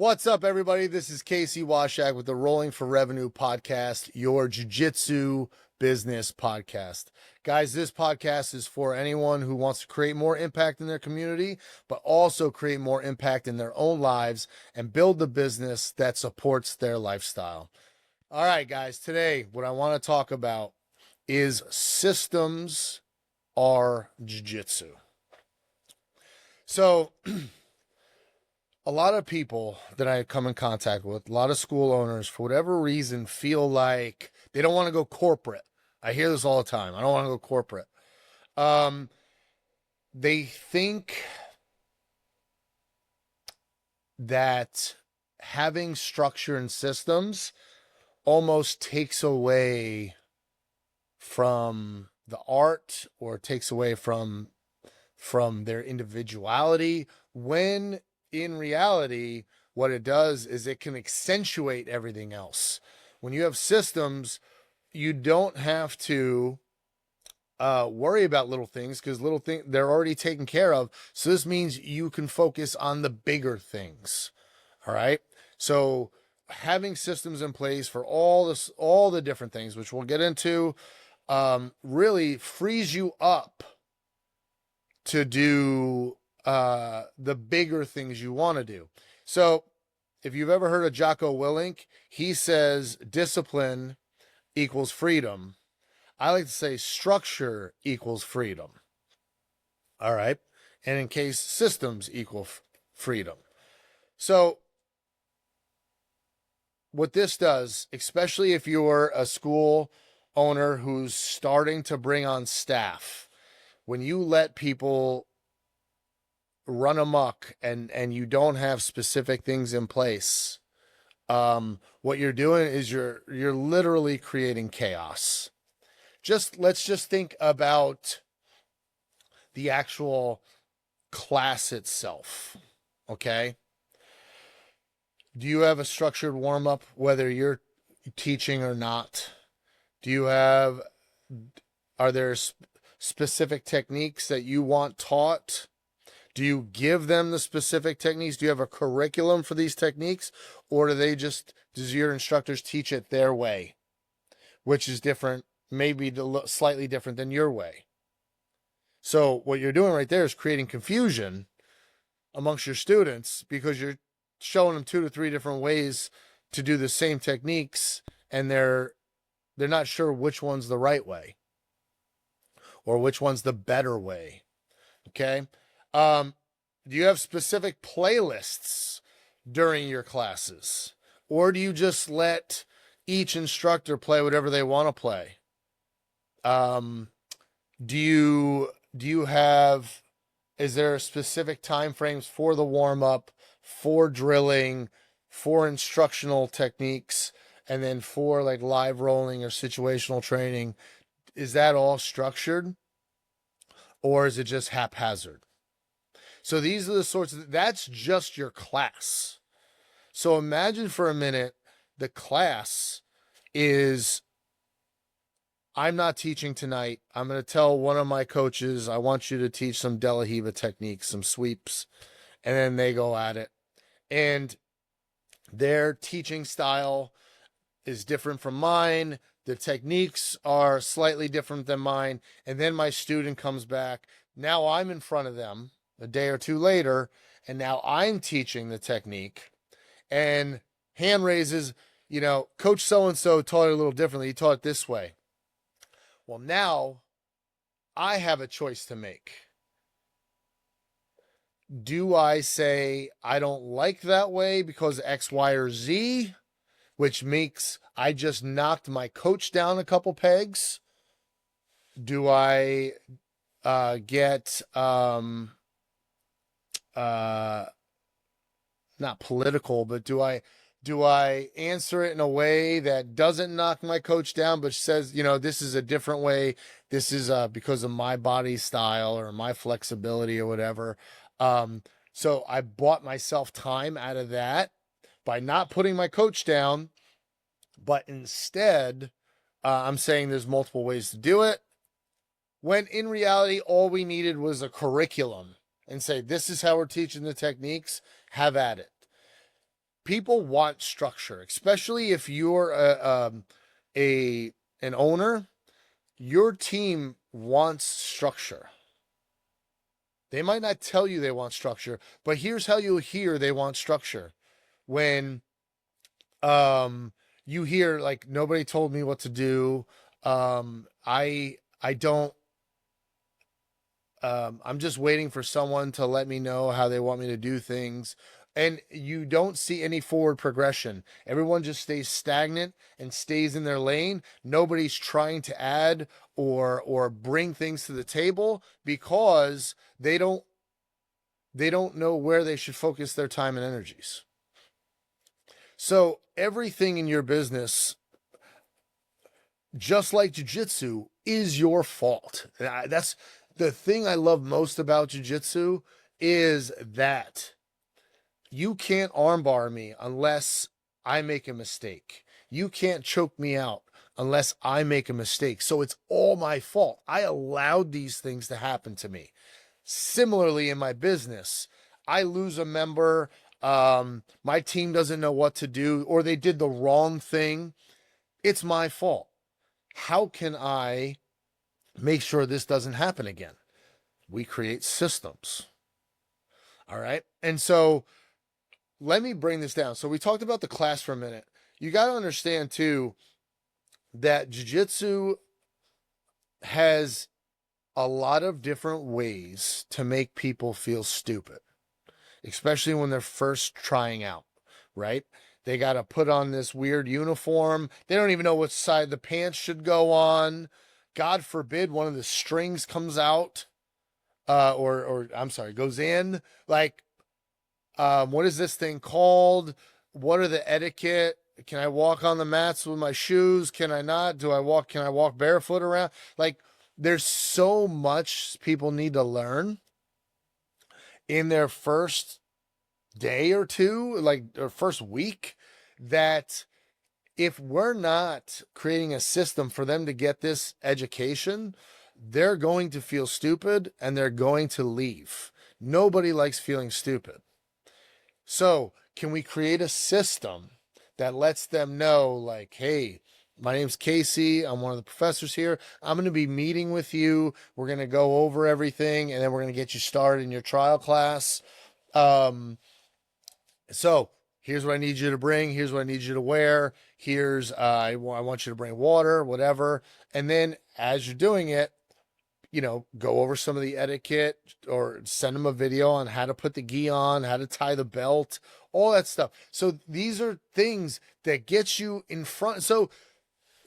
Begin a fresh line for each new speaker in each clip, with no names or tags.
What's up, everybody? This is Washack with the Rolling for Revenue podcast, your jiu-jitsu business podcast. Guys, this podcast is for anyone who wants to create more impact in their community, but also create more impact in their own lives and build the business that supports their lifestyle. All right, guys, today what I want to talk about is systems are jiu-jitsu. So a lot of people that I come in contact with, a lot of school owners, for whatever reason, feel like they don't want to go corporate. I hear this all the time. I don't want to go corporate. They think that having structure and systems almost takes away from the art or takes away from their individuality, when in reality, what it does is it can accentuate everything else. When you have systems, you don't have to worry about little things because little things, they're already taken care of. So this means you can focus on the bigger things. All right. So having systems in place for all the different things, which we'll get into, really frees you up to do the bigger things you want to do. So if you've ever heard of Jocko Willink, he says discipline equals freedom. I like to say structure equals freedom. All right. And in case systems equal freedom. So what this does, especially if you're a school owner who's starting to bring on staff, when you let people run amok and you don't have specific things in place, what you're doing is you're literally creating chaos. Let's just think about the actual class itself. Okay. Do you have a structured warm-up, whether you're teaching or not? Are there specific techniques that you want taught? Do you give them the specific techniques? Do you have a curriculum for these techniques? Or does your instructors teach it their way, which is different, maybe slightly different than your way? So what you're doing right there is creating confusion amongst your students because you're showing them 2 to 3 different ways to do the same techniques, and they're not sure which one's the right way or which one's the better way. Okay. Do you have specific playlists during your classes, or do you just let each instructor play whatever they want to play? Is there specific time frames for the warm up, for drilling, for instructional techniques, and then for like live rolling or situational training? Is that all structured, or is it just haphazard? So these are the that's just your class. So imagine for a minute, the class is, I'm not teaching tonight. I'm going to tell one of my coaches, I want you to teach some De La Riva techniques, some sweeps, and then they go at it. And their teaching style is different from mine. The techniques are slightly different than mine. And then my student comes back. Now I'm in front of them a day or two later, and now I'm teaching the technique, and hand raises, Coach so-and-so taught it a little differently. He taught it this way. Well, now I have a choice to make. Do I say I don't like that way because X, Y, or Z, which makes I just knocked my coach down a couple pegs? Do I get not political, but do I answer it in a way that doesn't knock my coach down, but says, this is a different way. This is because of my body style or my flexibility or whatever. So I bought myself time out of that by not putting my coach down, but instead I'm saying there's multiple ways to do it, when in reality, all we needed was a curriculum and say, this is how we're teaching the techniques, have at it. people want structure, especially if you're an owner. Your team wants structure. They might not tell you they want structure, but here's how you'll hear they want structure. When you hear like, nobody told me what to do. I don't I'm just waiting for someone to let me know how they want me to do things. And you don't see any forward progression. Everyone just stays stagnant and stays in their lane. Nobody's trying to add or bring things to the table because they don't know where they should focus their time and energies. So everything in your business, just like jiu-jitsu, is your fault. That's the thing I love most about jiu-jitsu, is that you can't armbar me unless I make a mistake. You can't choke me out unless I make a mistake. So it's all my fault. I allowed these things to happen to me. Similarly, in my business, I lose a member, my team doesn't know what to do, or they did the wrong thing. It's my fault. How can I make sure this doesn't happen again? We create systems. All right. And so let me bring this down. So we talked about the class for a minute. You got to understand too that jiu-jitsu has a lot of different ways to make people feel stupid, especially when they're first trying out, right? They got to put on this weird uniform. They don't even know which side the pants should go on. God forbid one of the strings comes out, or I'm sorry, goes in. Like, what is this thing called? What are the etiquette? Can I walk on the mats with my shoes? Can I not? Can I walk barefoot around? Like, there's so much people need to learn in their first day or two, like, or first week, that if we're not creating a system for them to get this education, they're going to feel stupid and they're going to leave. Nobody likes feeling stupid. So can we create a system that lets them know, like, hey, my name's Casey. I'm one of the professors here. I'm going to be meeting with you. We're going to go over everything, and then we're going to get you started in your trial class. So here's what I need you to bring. Here's what I need you to wear. Here's, I want you to bring water, whatever. And then as you're doing it, go over some of the etiquette, or send them a video on how to put the gi on, how to tie the belt, all that stuff. So these are things that get you in front. So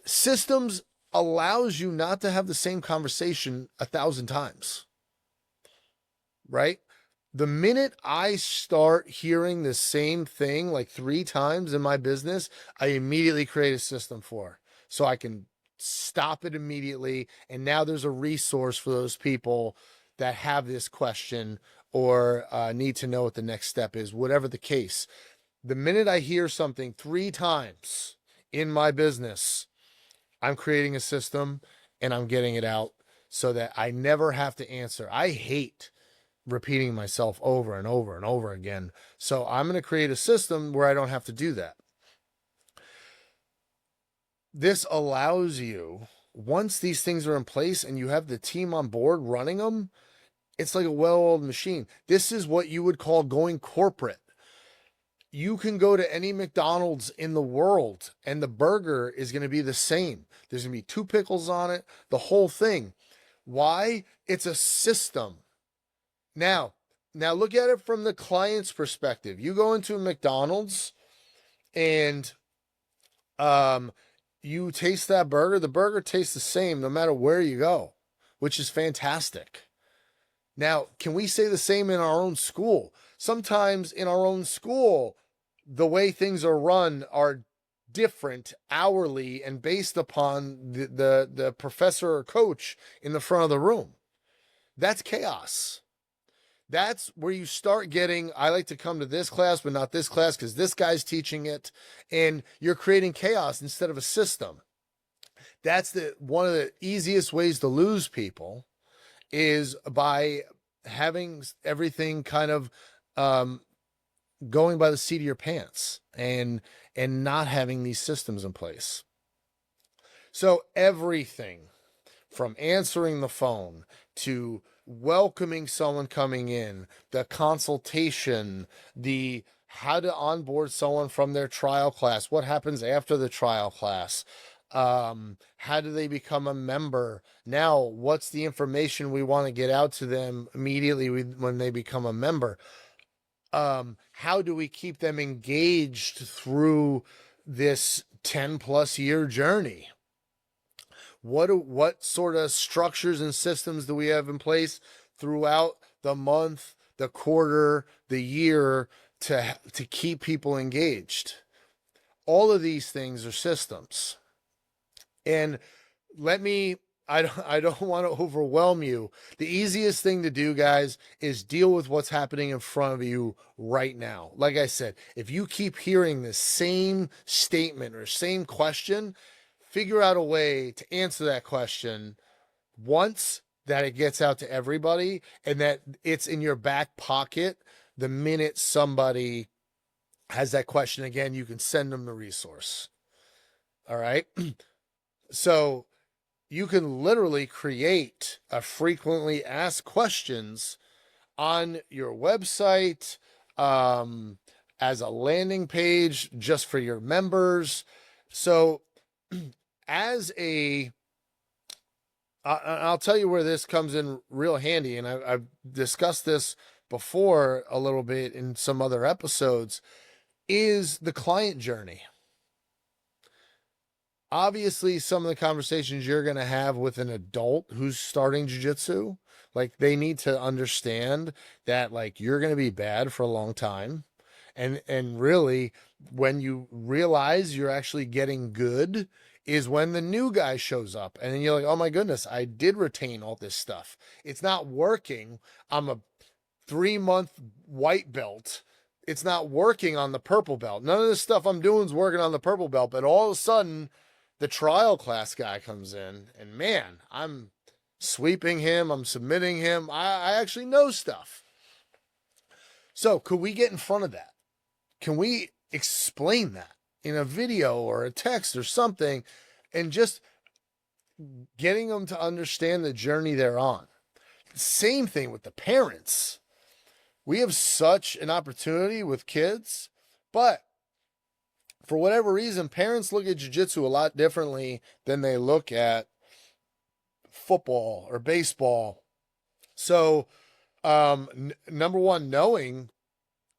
systems allows you not to have the same conversation 1,000 times, right? The minute I start hearing the same thing like 3 times in my business, I immediately create a system for, so I can stop it immediately. And now there's a resource for those people that have this question or need to know what the next step is, whatever the case. The minute I hear something 3 times in my business, I'm creating a system and I'm getting it out so that I never have to answer. I hate repeating myself over and over and over again. So I'm going to create a system where I don't have to do that. This allows you, once these things are in place and you have the team on board running them, it's like a well-oiled machine. This is what you would call going corporate. You can go to any McDonald's in the world and the burger is going to be the same. There's going to be 2 pickles on it, the whole thing. Why? It's a system. Now look at it from the client's perspective. You go into a McDonald's and you taste that burger. The burger tastes the same no matter where you go, which is fantastic. Now, can we say the same in our own school? Sometimes in our own school, the way things are run are different hourly and based upon the professor or coach in the front of the room. That's chaos. That's where you start getting, I like to come to this class, but not this class because this guy's teaching it. And you're creating chaos instead of a system. That's one of the easiest ways to lose people, is by having everything kind of going by the seat of your pants and not having these systems in place. So everything from answering the phone to welcoming someone coming in, the consultation, the how to onboard someone from their trial class, what happens after the trial class, how do they become a member? Now, what's the information we want to get out to them immediately when they become a member? How do we keep them engaged through this 10 plus year journey? What sort of structures and systems do we have in place throughout the month, the quarter, the year to keep people engaged? All of these things are systems. And I don't want to overwhelm you. The easiest thing to do, guys, is deal with what's happening in front of you right now. Like I said, if you keep hearing the same statement or same question, figure out a way to answer that question once, that it gets out to everybody and that it's in your back pocket. The minute somebody has that question again, you can send them the resource. All right. So you can literally create a frequently asked questions on your website, as a landing page just for your members. So I'll tell you where this comes in real handy. And I've discussed this before a little bit in some other episodes, is the client journey. Obviously, some of the conversations you're going to have with an adult who's starting jiu-jitsu, like they need to understand that like you're going to be bad for a long time. And really, when you realize you're actually getting good is when the new guy shows up and then you're like, oh my goodness, I did retain all this stuff. It's not working. I'm a 3-month white belt. It's not working on the purple belt. None of this stuff I'm doing is working on the purple belt, but all of a sudden the trial class guy comes in and man, I'm sweeping him. I'm submitting him. I actually know stuff. So could we get in front of that? Can we explain that in a video or a text or something, and just getting them to understand the journey they're on? Same thing with the parents. We have such an opportunity with kids, but for whatever reason, parents look at jiu-jitsu a lot differently than they look at football or baseball. So, number one, knowing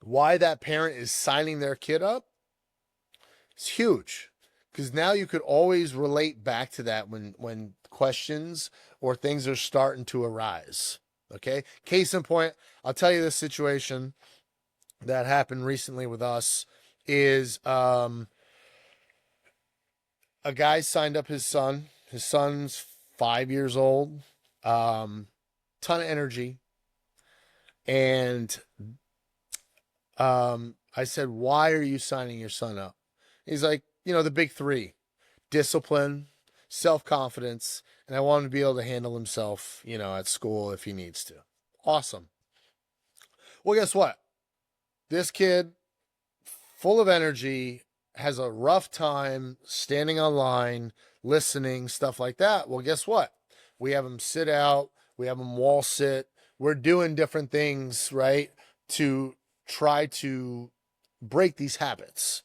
why that parent is signing their kid up is huge, because now you could always relate back to that when questions or things are starting to arise. Okay. Case in point, I'll tell you this situation that happened recently with us is, a guy signed up his son. His son's 5 years old, ton of energy. And, I said, why are you signing your son up? He's like, the big three: discipline, self-confidence, and I want him to be able to handle himself, at school if he needs to. Awesome. Well, guess what? This kid, full of energy, has a rough time standing online, listening, stuff like that. Well, guess what? We have him sit out. We have him wall sit. We're doing different things, right, to try to break these habits.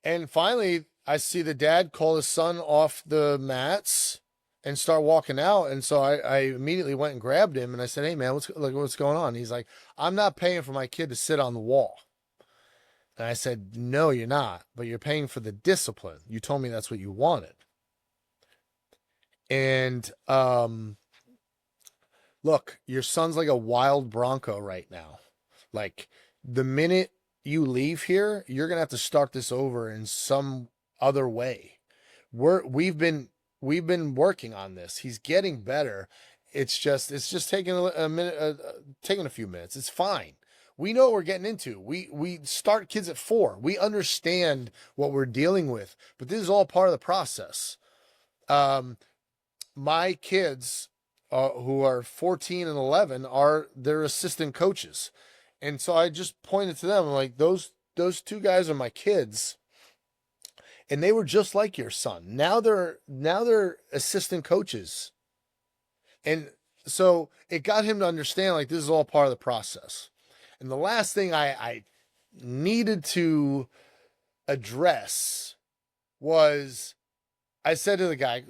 And finally, I see the dad call his son off the mats and start walking out. And so I immediately went and grabbed him and I said, hey man, what's going on? He's like, I'm not paying for my kid to sit on the wall. And I said, no, you're not, but you're paying for the discipline. You told me that's what you wanted. And, look, your son's like a wild bronco right now. Like, the minute you leave here, you're going to have to start this over in some other way. We've been working on this. He's getting better. It's just taking a minute, taking a few minutes. It's fine. We know what we're getting into. We start kids at 4. We understand what we're dealing with, but this is all part of the process. My kids, who are 14 and 11, they're assistant coaches. And so I just pointed to them, like, those two guys are my kids, and they were just like your son. Now they're assistant coaches. And so it got him to understand, like, this is all part of the process. And the last thing I needed to address was, I said to the guy,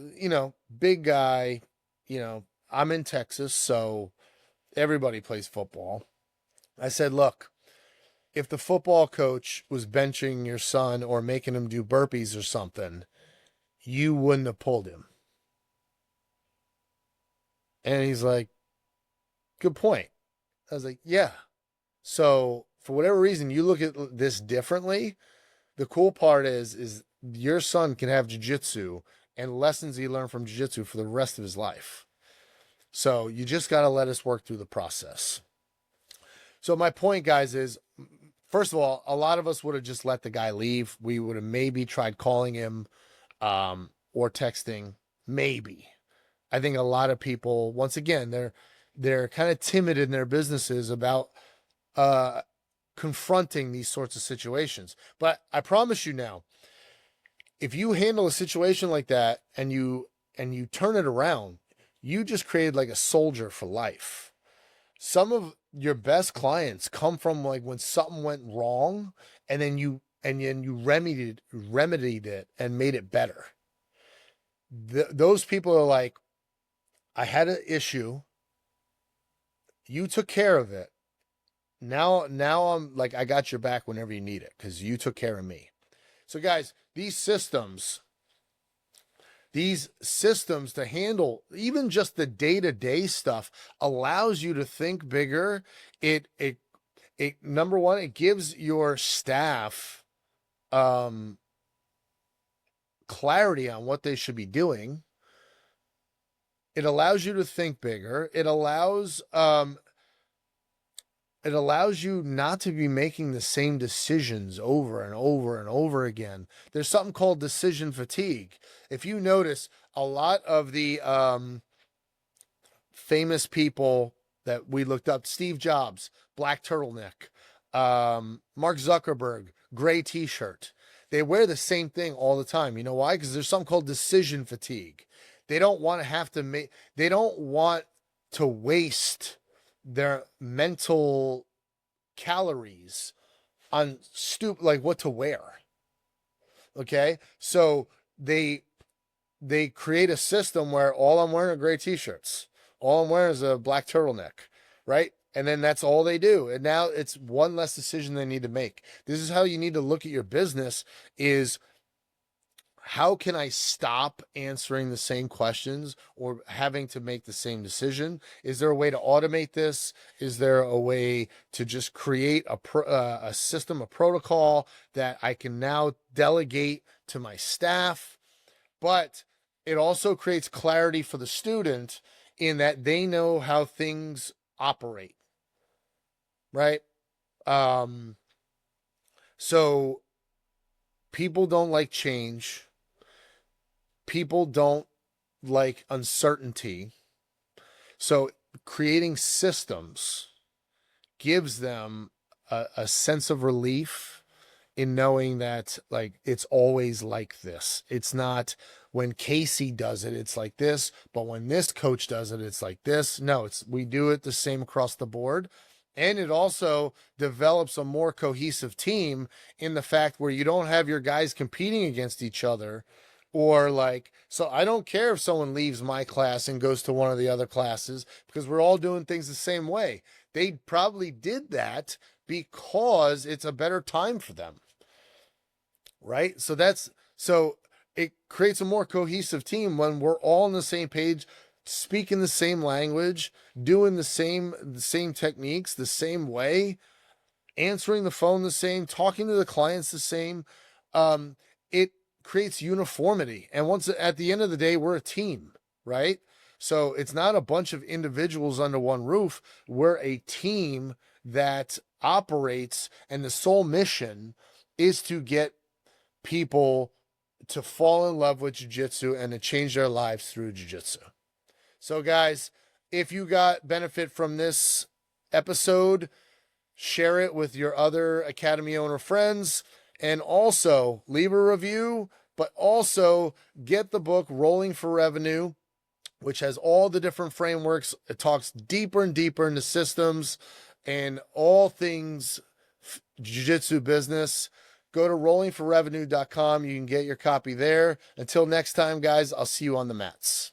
big guy, I'm in Texas, so everybody plays football. I said, look, if the football coach was benching your son or making him do burpees or something, you wouldn't have pulled him. And he's like, good point. I was like, yeah. So for whatever reason, you look at this differently. The cool part is your son can have jiu-jitsu and lessons he learned from jiu-jitsu for the rest of his life. So you just got to let us work through the process. So my point, guys, is, first of all, a lot of us would have just let the guy leave. We would have maybe tried calling him or texting, maybe. I think a lot of people, once again, they're kind of timid in their businesses about confronting these sorts of situations. But I promise you now, if you handle a situation like that and you turn it around, you just created like a soldier for life. Some of your best clients come from, like, when something went wrong and then you remedied it and made it better. Those people are like, I had an issue, you took care of it. Now I'm like, I got your back whenever you need it because you took care of me. So guys, these systems to handle even just the day-to-day stuff allows you to think bigger. It number one, it gives your staff clarity on what they should be doing. It allows you to think bigger. It allows you not to be making the same decisions over and over and over again. There's something called decision fatigue. If you notice, a lot of the famous people that we looked up, Steve Jobs, black turtleneck, Mark Zuckerberg, gray t-shirt, they wear the same thing all the time. You know why? Because there's something called decision fatigue. They don't want to waste their mental calories on like what to wear. Okay, so they create a system where all I'm wearing are gray t-shirts, all I'm wearing is a black turtleneck, right? And then that's all they do. And now it's one less decision they need to make. This is how you need to look at your business: is how can I stop answering the same questions or having to make the same decision? Is there a way to automate this? Is there a way to just create a system, a protocol that I can now delegate to my staff? But it also creates clarity for the student in that they know how things operate, right? So people don't like change. People don't like uncertainty. So creating systems gives them a sense of relief in knowing that, like, it's always like this. It's not when Casey does it, it's like this, but when this coach does it, it's like this. No, we do it the same across the board. And it also develops a more cohesive team in the fact where you don't have your guys competing against each other. Or like, so I don't care if someone leaves my class and goes to one of the other classes because we're all doing things the same way. They probably did that because it's a better time for them, right? So it creates a more cohesive team when we're all on the same page, speaking the same language, doing the same techniques the same way, answering the phone the same, talking to the clients the same. It creates uniformity. And once at the end of the day, we're a team, right? So it's not a bunch of individuals under one roof. We're a team that operates, and the sole mission is to get people to fall in love with jiu-jitsu and to change their lives through jiu-jitsu. So guys, if you got benefit from this episode, share it with your other Academy owner friends, and also leave a review, but also get the book Rolling for Revenue, which has all the different frameworks. It talks deeper and deeper into systems and all things jiu-jitsu business. Go to rollingforrevenue.com. You can get your copy there. Until next time, guys, I'll see you on the mats.